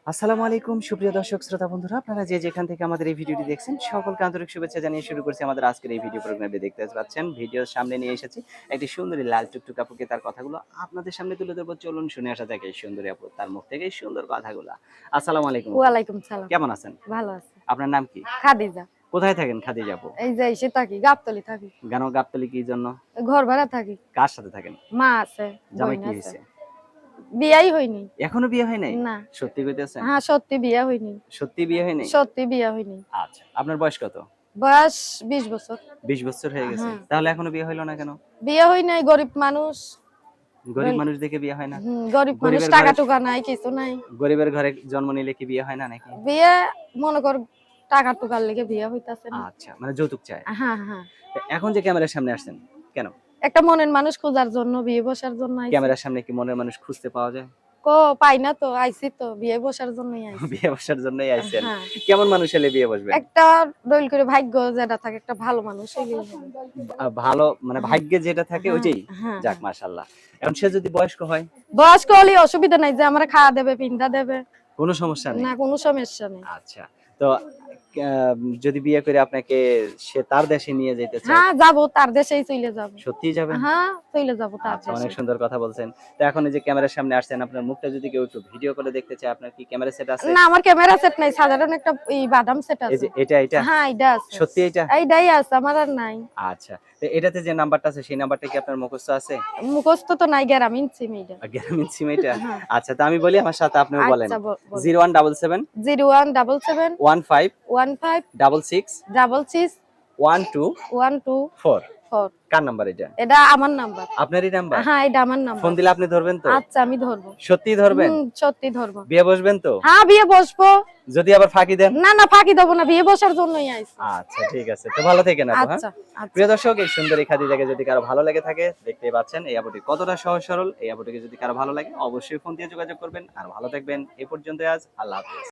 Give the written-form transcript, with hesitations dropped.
আসসালামু আলাইকুম সুপ্রিয় দর্শক শ্রোতা বন্ধুরা, আপনারা যে যেখান থেকে আমাদের এই ভিডিওটি দেখছেন সকলকে আন্তরিক শুভেচ্ছা জানিয়ে শুরু করছি আমাদের আজকের এই ভিডিও প্রোগ্রামে। দেখতে পাচ্ছেন ভিডিওর সামনে নিয়ে এসেছি একটি সুন্দরী লাল টুকটুক আপুকে, তার কথাগুলো আপনাদের সামনে তুলে ধরবো। চলুন শুনে আসা যাক এই সুন্দরী আপু তার মুখ থেকে এই সুন্দর কথাগুলো। আসসালামু আলাইকুম আপু। ওয়ালাইকুম সালাম। কেমন আছেন? ভালো আছি। আপনার নাম কি? খাদিজা। কোথায় থাকেন খাদিজা আপু? এই যে এসে থাকি, গাবতলী থাকি। গাবতলী কি জন্য? ঘর ভাড়া থাকি। কার সাথে থাকেন? মা আছে, জামাই বোন কি আছে। হয়েছে? বিয়াই হয়নি। এখনো বিয়ে হয় নাই? না। সত্যি কইতেছেন? হ্যাঁ, সত্যি বিয়া হয়নি। সত্যি বিয়ে হয় নাই? সত্যি বিয়া হয়নি। আচ্ছা, আপনার বয়স কত? বয়স 20 বছর। 20 বছর হয়ে গেছে। হ্যাঁ। তাহলে এখনো বিয়ে হইল না কেন? বিয়া হয় নাই, গরিব মানুষ। গরিব মানুষ দেখে বিয়ে হয় না? গরিব মানুষ, গরিবের টাকা ঘরে টুকা নাই, কিছু নাই। গরিবের ঘরে জন্ম নিলে কি বিয়ে হয় না নাকি? বিয়ে মনে কর টাকা টুকার লেগে বিয়া হইতাছে না। আচ্ছা, মানে যৌতুক চায়। হ্যাঁ হ্যাঁ। তো এখন যে ক্যামেরার সামনে আসছেন কেন? একটা মনের মানুষ খোঁজার জন্য, বিয়ে বসার জন্য আইছি। ক্যামেরার সামনে কি মনের মানুষ খুঁজতে পাওয়া যায়? পাই না তো, আইছি তো বিয়ে বসার জন্যই আইছি। বিয়ে বসার জন্যই আইছেন। হ্যাঁ। কেমন মানুষ হলে বিয়ে বসবেন? একটা দৈল করে ভাগ্য যেটা থাকে, একটা ভালো মানুষ হইলেই হবে। ভালো মানে ভাগ্যে যেটা থাকে হ্যাঁ, ওইটাই? হ্যাঁ, যাক মাশাআল্লাহ। এখন সে যদি বয়স্ক হয়? বয়স্ক হলে অসুবিধা নাই, যে আমার খাওয়া দেবে, পিন্ধা দেবে, কোনো সমস্যা নেই? না কোনো সমস্যা নেই। আচ্ছা। তো যদি বিয়ে করে আপনাকে সে তার দেশে নিয়ে যেতে চায়? হ্যাঁ, যাবো তার দেশেই চলে যাবো। সত্যিই যাবেন? হ্যাঁ, চলে যাবো তার আচ্ছা, দেশে। অনেক সুন্দর কথা বলছেন। তো এখন এই যে ক্যামেরার সামনে আসছেন, আপনার মুখটা যদি কেউ একটু ভিডিও করে দেখতে চায়, আপনার কি ক্যামেরা সেট আছে? না, আমার ক্যামেরা সেট নাই, সাধারণ একটা বাদাম সেট এই আছে। যে এটা? হ্যাঁ, এটা আছে। সত্যি এটা? এইটাই আছে, আমার আর নাই। আচ্ছা। তো এটাতে যে নাম্বারটা আছে সেই নাম্বারটা কি আপনার মুখস্থ আছে? মুখস্থ তো নাই, গ্রামীণ সিম এইটা। গ্রামীণ সিম এটা? হ্যাঁ। আচ্ছা, তো আমি বলি আমার সাথে আপনিও বলেন। আচ্ছা, বলো। 0177 0177 15 15 66 66 12 4 124। কার নাম্বার এটা? এটা আমার নাম্বার। আপনারই নাম্বার? হ্যাঁ, এটা আমার নাম্বার। ফোন দিলে আপনি ধরবেন তো? আচ্ছা, আমি ধরবো। সত্যি ধরবেন? সত্যি ধরবো। বিয়ে বসবেন তো? হ্যাঁ, বিয়ে বসবো। যদি আবার ফাঁকি দেন? না না, ফাঁকি দেবো না, বিয়ে বসার জন্যই আইছি। আচ্ছা, ঠিক আছে। তো ভালো থেকেন আপু। হ্যাঁ, আচ্ছা আচ্ছা। প্রিয় দর্শক, এই সুন্দরী খাদিজাকে যদি কারো ভালো লেগে থাকে, দেখতেই পাচ্ছেন এই আপুটি কতটা সহজ সরল। এই আপুটিকে যদি কারো ভালো লাগে অবশ্যই ফোন দিয়ে যোগাযোগ করবেন। আর ভালো থাকবেন। এই পর্যন্ত আজ, আল্লাহ হাফেজ।